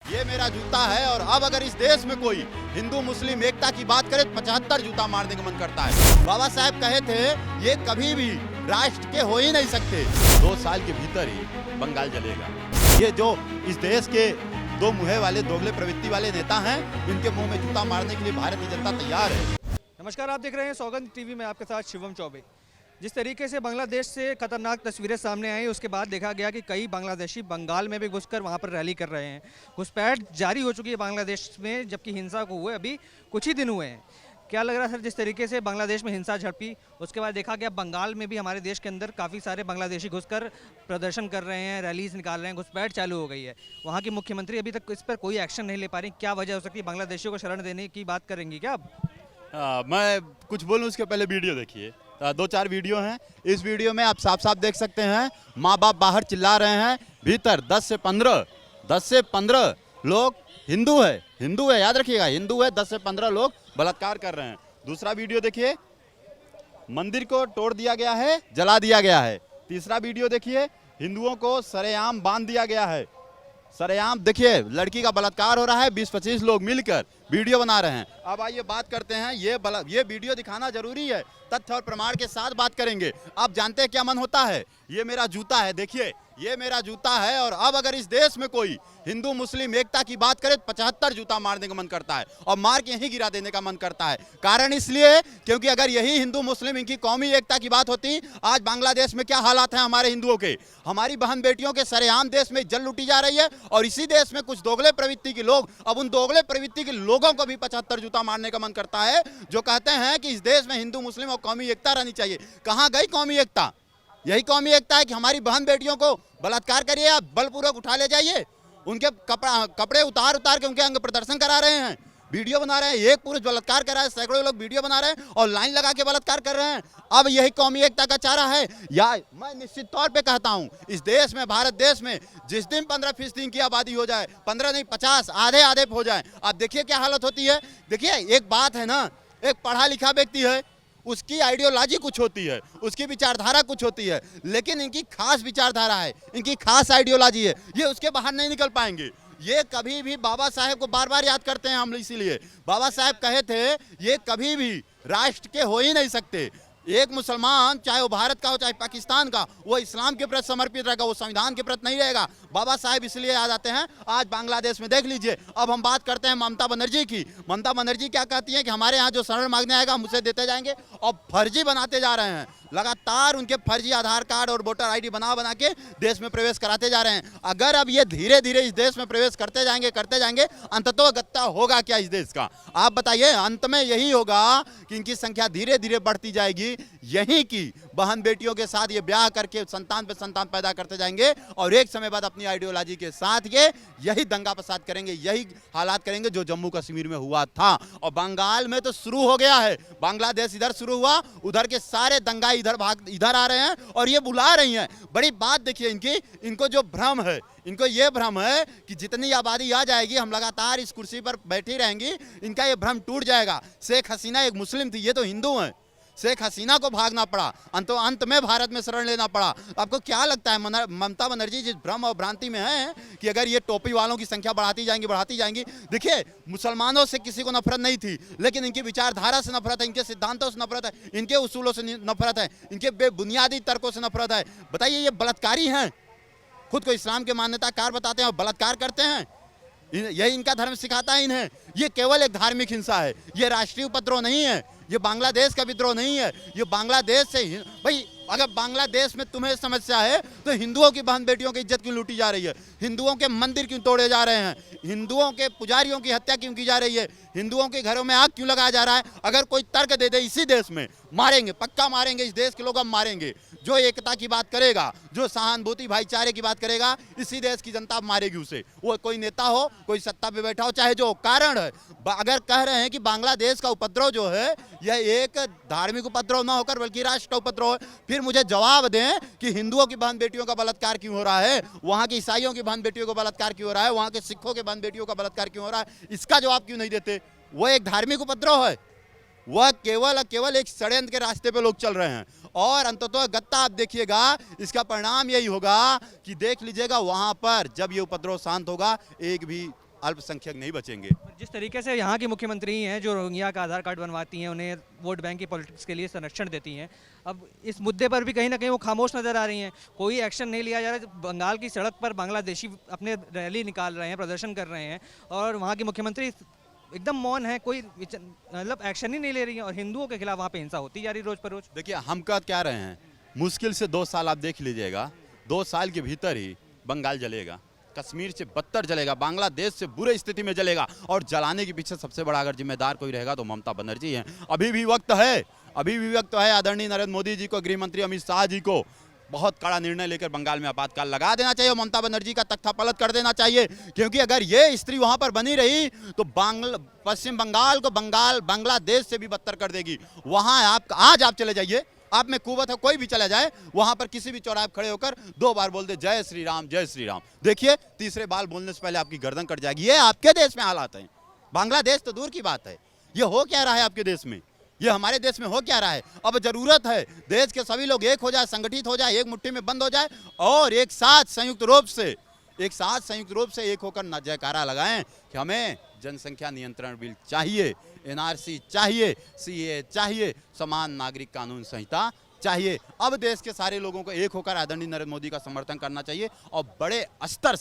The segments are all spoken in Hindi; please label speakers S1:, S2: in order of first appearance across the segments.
S1: ये मेरा जूता है। और अब अगर इस देश में कोई हिंदू मुस्लिम एकता की बात करे तो 75 जूता मारने का मन करता है। बाबा साहब कहे थे ये कभी भी राष्ट्र के हो ही नहीं सकते। 2 साल के भीतर ही बंगाल जलेगा। ये जो इस देश के दो मुँहे वाले दोगले प्रवृत्ति वाले नेता हैं, इनके मुंह में जूता मारने के लिए भारतीय जनता तैयार है।
S2: नमस्कार, आप देख रहे हैं सौगंध टीवी में आपके साथ शिवम चौबे। जिस तरीके से बांग्लादेश से खतरनाक तस्वीरें सामने आई, उसके बाद देखा गया कि कई बांग्लादेशी बंगाल में भी घुसकर वहां पर रैली कर रहे हैं। घुसपैठ जारी हो चुकी है बांग्लादेश में, जबकि हिंसा को हुए अभी कुछ ही दिन हुए हैं। क्या लग रहा है सर, जिस तरीके से बांग्लादेश में हिंसा झड़पी, उसके बाद देखा गया बंगाल में भी हमारे देश के अंदर काफ़ी सारे बांग्लादेशी घुसकर प्रदर्शन कर रहे हैं, रैलीज निकाल रहे हैं, घुसपैठ चालू हो गई है। वहाँ की मुख्यमंत्री अभी तक इस पर कोई एक्शन नहीं ले पा रही। क्या वजह हो सकती है? बांग्लादेशियों को शरण देने की बात करेंगी क्या अब?
S1: मैं कुछ बोलूं उसके पहले वीडियो देखिए। 2-4 वीडियो हैं। इस वीडियो में आप साफ साफ देख सकते हैं, माँ बाप बाहर चिल्ला रहे हैं, भीतर 10 से 15 लोग हिंदू है, याद रखिएगा, हिंदू है। 10 से 15 लोग बलात्कार कर रहे हैं। दूसरा वीडियो देखिए, मंदिर को तोड़ दिया गया है, जला दिया गया है। तीसरा वीडियो देखिए, हिंदुओं को सरेआम बांध दिया गया है। सरेआम देखिए, लड़की का बलात्कार हो रहा है, 20-25 लोग मिलकर वीडियो बना रहे हैं। अब आइए बात करते हैं, ये वीडियो दिखाना जरूरी है, तथ्य और प्रमाण के साथ बात करेंगे। आप जानते हैं क्या मन होता है? ये मेरा जूता है, देखिए ये मेरा जूता है। और अब अगर इस देश में कोई हिंदू मुस्लिम एकता की बात करे तो 75 जूता मारने का मन करता है और मार के यहीं गिरा देने का मन करता है। कारण इसलिए क्योंकि अगर यही हिंदू मुस्लिम इनकी कौमी एकता की बात होती, आज बांग्लादेश में क्या हालात हैं हमारे हिंदुओं के, हमारी बहन बेटियों के सरेआम देश में इज्जत लूटी जा रही है। और इसी देश में कुछ दोगले प्रवृत्ति के लोग, अब उन दोगले प्रवृत्ति के लोगों को भी 75 जूता मारने का मन करता है, जो कहते हैं कि इस देश में हिंदू मुस्लिम और कौमी एकता रहनी चाहिए। कहां गई कौमी एकता? यही कौमी एकता है कि हमारी बहन बेटियों को बलात्कार करिए, आप बलपूर्वक उठा ले जाइए, उनके कपड़े उतार के उनके अंग प्रदर्शन करा रहे हैं, वीडियो बना रहे हैं। एक पुरुष बलात्कार कर रहा है, सैकड़ों लोग वीडियो बना रहे हैं और लाइन लगा के बलात्कार कर रहे हैं। अब यही कौमी एकता का चारा है? या मैं निश्चित तौर पे कहता हूं, इस देश में, भारत देश में जिस दिन 15% की आबादी हो जाए, 15 नहीं 50, आधे हो जाए, आप देखिए क्या हालत होती है। देखिए एक बात है ना, एक पढ़ा लिखा व्यक्ति है, उसकी आइडियोलॉजी कुछ होती है, उसकी विचारधारा कुछ होती है, लेकिन इनकी खास विचारधारा है, इनकी खास आइडियोलॉजी है, ये उसके बाहर नहीं निकल पाएंगे। ये कभी भी बाबा साहेब को बार बार याद करते हैं हम, इसीलिए बाबा साहेब कहे थे ये कभी भी राष्ट्र के हो ही नहीं सकते। एक मुसलमान, चाहे वो भारत का हो चाहे पाकिस्तान का, वो इस्लाम के प्रति समर्पित रहेगा, वो संविधान के प्रति नहीं रहेगा। बाबा साहेब इसलिए याद आते हैं। आज बांग्लादेश में देख लीजिए। अब हम बात करते हैं ममता बनर्जी की। ममता बनर्जी क्या कहती हैं कि हमारे यहाँ जो शरण मांगने आएगा हम उसे देते जाएंगे, और फर्जी बनाते जा रहे हैं। लगातार उनके फर्जी आधार कार्ड और वोटर आईडी बना के देश में प्रवेश कराते जा रहे हैं। अगर अब ये धीरे धीरे इस देश में प्रवेश करते जाएंगे, अंततः गत्ता होगा क्या इस देश का? आप बताइए। अंत में यही होगा कि इनकी संख्या धीरे धीरे बढ़ती जाएगी, यहीं की बहन बेटियों के साथ ये ब्याह करके संतान पे संतान पैदा करते जाएंगे, और एक समय बाद अपनी आइडियोलॉजी के साथ ये यही दंगा फसाद करेंगे, यही हालात करेंगे जो जम्मू कश्मीर में हुआ था। और बंगाल में तो शुरू हो गया है, बांग्लादेश इधर शुरू हुआ, उधर के सारे दंगा इधर आ रहे हैं और ये बुला रही हैं। बड़ी बात देखिए इनकी, इनको जो भ्रम है, इनको ये भ्रम है कि जितनी आबादी आ जाएगी हम लगातार इस कुर्सी पर बैठी रहेंगी, इनका ये भ्रम टूट जाएगा। शेख हसीना एक मुस्लिम थी, ये तो हिंदू हैं। शेख हसीना को भागना पड़ा, अंत में भारत में शरण लेना पड़ा। आपको क्या लगता है ममता बनर्जी जिस भ्रम और भ्रांति में है कि अगर ये टोपी वालों की संख्या बढ़ाती जाएंगी। देखिए मुसलमानों से किसी को नफरत नहीं थी, लेकिन इनकी विचारधारा से नफरत है, इनके सिद्धांतों से नफरत है, इनके उसूलों से नफरत है, इनके बेबुनियादी तर्कों से नफरत है। बताइए ये बलात्कारी हैं, खुद को इस्लाम के मान्यताकार बताते हैं और बलात्कार करते हैं। यही इनका धर्म सिखाता है इन्हें। ये केवल एक धार्मिक हिंसा है, ये राष्ट्रीय उपद्रव नहीं है, ये बांग्लादेश का विद्रोह नहीं है। ये बांग्लादेश से भाई, अगर बांग्लादेश में तुम्हें समस्या है तो हिंदुओं की बहन बेटियों की इज्जत क्यों लूटी जा रही है? हिंदुओं के मंदिर क्यों तोड़े जा रहे हैं? हिंदुओं के पुजारियों की हत्या क्यों की जा रही है? हिंदुओं के घरों में आग क्यों लगाया जा रहा है? अगर कोई तर्क दे दे इसी देश में, मारेंगे, पक्का मारेंगे, इस देश के लोग अब मारेंगे। जो एकता की बात करेगा, जो सहानुभूति भाईचारे की बात करेगा, इसी देश की जनता मारेगी उसे। वो कोई नेता हो, कोई सत्ता पे बैठा हो, चाहे जो कारण है। अगर कह रहे हैं कि बांग्लादेश का उपद्रव जो है यह एक धार्मिक उपद्रव ना होकर बल्कि राष्ट्र का उपद्रव है, फिर मुझे जवाब दें कि हिंदुओं की बहन बेटियों का बलात्कार क्यों हो रहा है, वहां के ईसाइयों की बहन बेटियों का बलात्कार क्यों हो रहा है, वहां के सिखों के बहन बेटियों का बलात्कार क्यों हो रहा है? इसका जवाब क्यों नहीं देते? वो एक धार्मिक उपद्रव है, वह केवल एक षड्यंत्र के रास्ते पे लोग चल रहे हैं। और अंततः गत्ता आप देखिएगा, इसका परिणाम यही होगा कि देख लीजिएगा वहां पर जब ये उपद्रव शांत होगा, एक भी अल्पसंख्यक नहीं बचेंगे।
S2: जिस तरीके से यहाँ की मुख्यमंत्री हैं जो रोहिंग्या का आधार कार्ड बनवाती हैं, उन्हें वोट बैंक की पॉलिटिक्स के लिए संरक्षण देती हैं, अब इस मुद्दे पर भी कहीं ना कहीं वो खामोश नजर आ रही हैं, कोई एक्शन नहीं लिया जा रहा। बंगाल की सड़क पर बांग्लादेशी अपने रैली निकाल रहे हैं, प्रदर्शन कर रहे हैं, और वहाँ की मुख्यमंत्री एकदम मौन है, कोई मतलब एक्शन ही नहीं ले रही है, और हिंदुओं के खिलाफ वहाँ पे हिंसा होती जा रही रोज पर रोज।
S1: देखिए हम कह क्या रहे हैं, मुश्किल से 2 साल आप देख लीजिएगा, 2 साल के भीतर ही बंगाल जलेगा, कश्मीर से बदतर जलेगा, बांग्लादेश से बुरे स्थिति में जलेगा। और जलाने के पीछे सबसे बड़ा अगर जिम्मेदार कोई रहेगा तो ममता बनर्जी है। अभी भी वक्त है, अभी भी वक्त है आदरणीय नरेंद्र मोदी जी को, गृह मंत्री अमित शाह जी को बहुत कड़ा निर्णय लेकर बंगाल में आपातकाल लगा देना चाहिए और ममता बनर्जी का तख्ता पलट कर देना चाहिए। क्योंकि अगर ये स्त्री वहां पर बनी रही तो पश्चिम बंगाल को बांग्लादेश से भी बदतर कर देगी। वहां आज आप चले जाइए, आप में कुवत है, कोई भी चला जाए वहां पर किसी भी चौराहे खड़े होकर 2 बार बोल दे जय श्री राम जय श्री राम, देखिए तीसरे बार बोलने से पहले आपकी गर्दन कट जाएगी। ये आपके देश में हालात हैं, बांग्लादेश तो दूर की बात है। ये हो क्या रहा है आपके देश में, ये हमारे देश में हो क्या रहा है। अब जरूरत है देश के सभी लोग एक हो जाए, संगठित हो जाए, एक मुट्ठी में बंद हो जाए और एक साथ संयुक्त रूप से एक होकर जयकारा लगाएं कि हमें जनसंख्या नियंत्रण बिल चाहिए, एनआरसी चाहिए, सीए चाहिए, समान नागरिक कानून संहिता चाहिए। अब देश के सारे लोगों को एक होकर आदरणीय नरेंद्र मोदी का समर्थन करना चाहिए और बड़े स्तर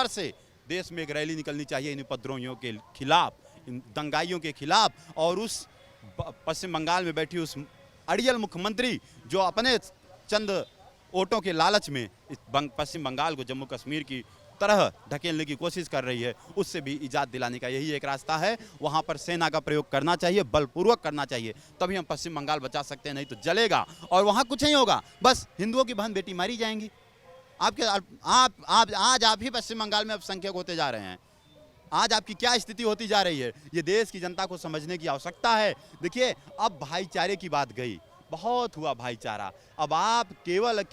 S1: से देश में एक रैली निकलनी चाहिए इन उपद्रोहियों के खिलाफ, इन दंगाइयों के खिलाफ। और उस पश्चिम बंगाल में बैठी उस अड़ियल मुख्यमंत्री जो अपने चंद वोटों के लालच में पश्चिम बंगाल को जम्मू कश्मीर की तरह ढकेलने की कोशिश कर रही है, उससे भी इजाज़त दिलाने का यही एक रास्ता है। वहां पर सेना का प्रयोग करना चाहिए, बलपूर्वक करना चाहिए, तभी हम पश्चिम बंगाल बचा सकते हैं, नहीं तो जलेगा और वहां कुछ नहीं होगा, बस हिंदुओं की बहन बेटी मारी जाएंगी। आज आप ही पश्चिम बंगाल में अल्पसंख्यक होते जा रहे हैं। आज आपकी क्या स्थिति होती जा रही है, ये देश की जनता को समझने की आवश्यकता है। देखिए अब भाईचारे की बात गई, बहुत हुआ भाईचारा, अब आप केवल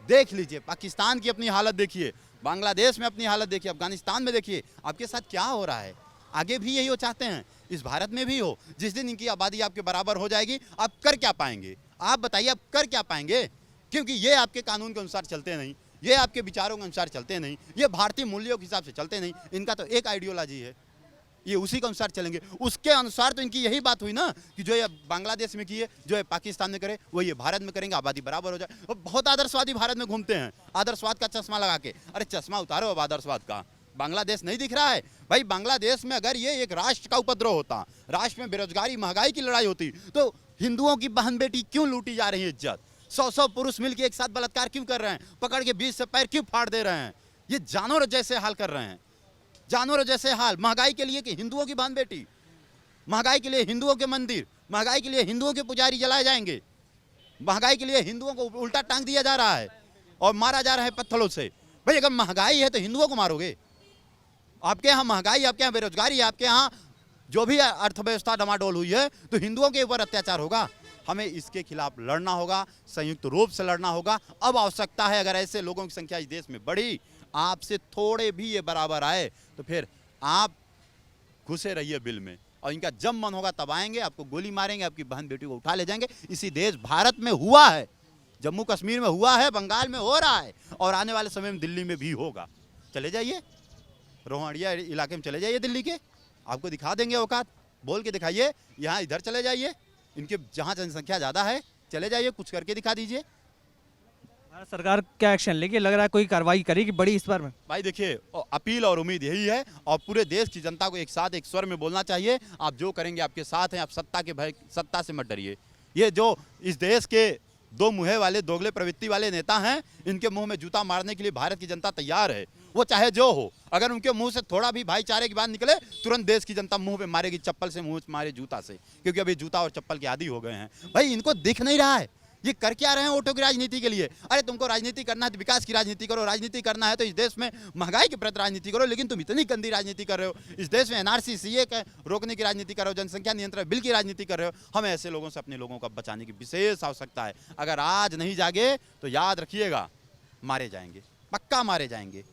S1: देख लीजिए, पाकिस्तान की अपनी हालत देखिए, बांग्लादेश में अपनी हालत देखिए, अफगानिस्तान में देखिए आपके साथ क्या हो रहा है। आगे भी यही हो चाहते हैं, इस भारत में भी हो। जिस दिन इनकी आबादी आपके बराबर हो जाएगी आप कर क्या पाएंगे, आप बताइए आप कर क्या पाएंगे। क्योंकि ये आपके कानून के अनुसार चलते नहीं, ये आपके विचारों के अनुसार चलते नहीं, ये भारतीय मूल्यों के हिसाब से चलते नहीं। इनका तो एक आइडियोलॉजी है, ये उसी के अनुसार चलेंगे। उसके अनुसार तो इनकी यही बात हुई ना कि जो ये बांग्लादेश में किए, जो ये पाकिस्तान में करे, वो ये भारत में करेंगे, आबादी बराबर हो जाए। और बहुत आदर्शवादी भारत में घूमते हैं, आदर्शवाद का चश्मा लगा के। अरे चश्मा उतारो अब आदर्शवाद का, बांग्लादेश नहीं दिख रहा है भाई। बांग्लादेश में अगर ये एक राष्ट्र का उपद्रव होता, राष्ट्र में बेरोजगारी महंगाई की लड़ाई होती, तो हिंदुओं की बहन बेटी क्यों लूटी जा रही है इज्जत, 100 पुरुष मिलकर एक साथ बलात्कार क्यों कर रहे हैं, पकड़ के बीच से पैर क्यों फाड़ दे रहे हैं, ये जानवर जैसे हाल कर रहे हैं, जानवरों जैसे हाल। महंगाई के लिए कि हिंदुओं की बहन बेटी, महंगाई के लिए हिंदुओं के मंदिर, महंगाई के लिए हिंदुओं के पुजारी जलाए जाएंगे, महंगाई के लिए हिंदुओं को उल्टा टांग दिया जा रहा है और मारा जा रहा है पत्थरों से। भाई अगर महंगाई है तो हिंदुओं को मारोगे, आपके यहाँ महंगाई, आपके यहाँ बेरोजगारी, आपके यहाँ जो भी अर्थव्यवस्था डमाडोल हुई है, तो हिंदुओं के ऊपर अत्याचार होगा। हमें इसके खिलाफ लड़ना होगा, संयुक्त रूप से लड़ना होगा। अब आवश्यकता है, अगर ऐसे लोगों की संख्या इस देश में बढ़ी, आपसे थोड़े भी ये बराबर आए, तो फिर आप घुसे रहिए बिल में, और इनका जब मन होगा तब आएंगे, आपको गोली मारेंगे, आपकी बहन बेटी को उठा ले जाएंगे। इसी देश भारत में हुआ है, जम्मू कश्मीर में हुआ है, बंगाल में हो रहा है, और आने वाले समय में दिल्ली में भी होगा। चले जाइए रोहड़िया इलाके में, चले जाइए दिल्ली के, आपको दिखा देंगे औकात, बोल के दिखाइए। यहाँ इधर चले जाइए, इनके जहाँ जनसंख्या ज़्यादा है, चले जाइए, कुछ करके दिखा दीजिए।
S2: भारत सरकार क्या एक्शन लेगी, लग रहा है कोई कार्रवाई करेगी बड़ी इस बार में?
S1: भाई देखिए, अपील और उम्मीद यही है, और पूरे देश की जनता को एक साथ एक स्वर में बोलना चाहिए, आप जो करेंगे आपके साथ हैं, आप सत्ता से मत डरिए। ये जो इस देश के दो मुँहे वाले, दोगले प्रवृत्ति वाले नेता हैं, इनके मुंह में जूता मारने के लिए भारत की जनता तैयार है, वो चाहे जो हो। अगर उनके मुंह से थोड़ा भी भाईचारे की बात निकले, तुरंत देश की जनता मुंह पे मारेगी, चप्पल से मुंह मारे, जूता से, क्योंकि अभी जूता और चप्पल के आदी हो गए हैं। भाई इनको दिख नहीं रहा है ये कर क्या रहे हैं वोटों की राजनीति के लिए। अरे तुमको राजनीति करना है तो विकास की राजनीति करो, राजनीति करना है तो इस देश में महंगाई के प्रति राजनीति करो, लेकिन तुम इतनी गंदी राजनीति कर रहे हो। इस देश में एनआरसी सीए का रोकने की राजनीति कर रहे हो, जनसंख्या नियंत्रण बिल की राजनीति कर रहे हो। हमें ऐसे लोगों से अपने लोगों को बचाने की विशेष आवश्यकता है। अगर आज नहीं जागे तो याद रखिएगा, मारे जाएंगे, पक्का मारे जाएंगे।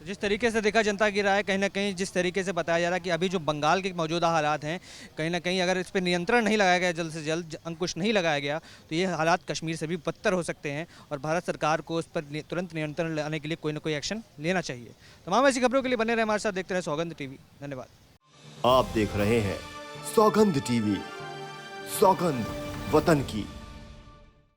S2: जिस तरीके से देखा जनता की राय, कहीं ना कहीं जिस तरीके से बताया जा रहा है कि अभी जो बंगाल के मौजूदा हालात हैं, कहीं ना कहीं अगर इस पर नियंत्रण नहीं लगाया गया, जल्द से जल्द अंकुश नहीं लगाया गया, तो ये हालात कश्मीर से भी बदतर हो सकते हैं और भारत सरकार को उस पर तुरंत नियंत्रण लाने के लिए कोई ना कोई एक्शन लेना चाहिए। तमाम ऐसी खबरों के लिए बने रहे हमारे साथ, देखते रहे सौगंध टीवी। धन्यवाद।
S3: आप देख रहे हैं सौगंध टीवी, सौगंध वतन की।